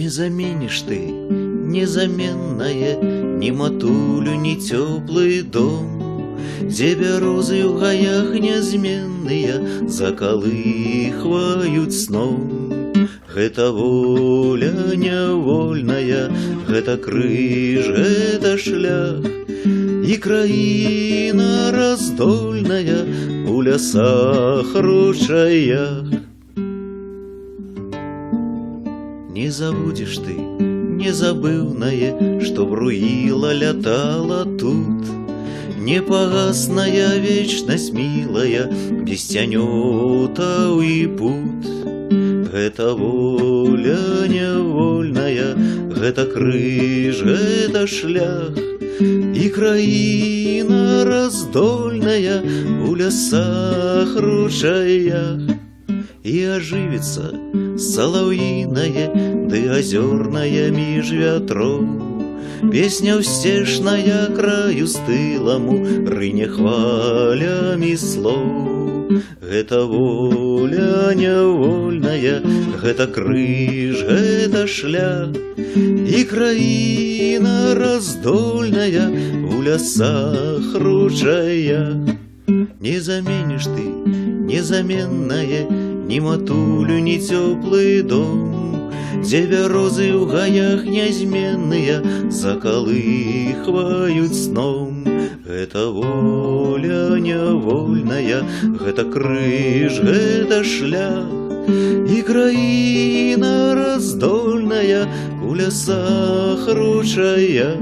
Не заменишь ты незаменное ни матулю, ни теплый дом, где березы в гаях неизменные заколыхвают сном. Гэта воля нявольная, гэта крыж, гэта шлях, и краіна раздольная у лясах ручаях. Не забудешь ты незабывное, что бруила летала тут, непогасная вечность милая, без тянётаў и пут. Гэта воля нявольная, гэта крыж, гэта шлях, и краіна раздольная у лясах ручаях. И оживится соловьиное, ды озерная меж ветров, песня ўсцешная краю стыламу рыне хвалями слов. Гэта воля нявольная, гэта крыж, гэта шлях, и краіна раздольная у лясах ручаях. Не заменишь ты незаменное ни матулю, ни теплый дом, где березы в гаях неизменные заколыхвают сном. Гэта воля нявольная, гэта крыж, гэта шлях, и краіна раздольная у лясах ручаях.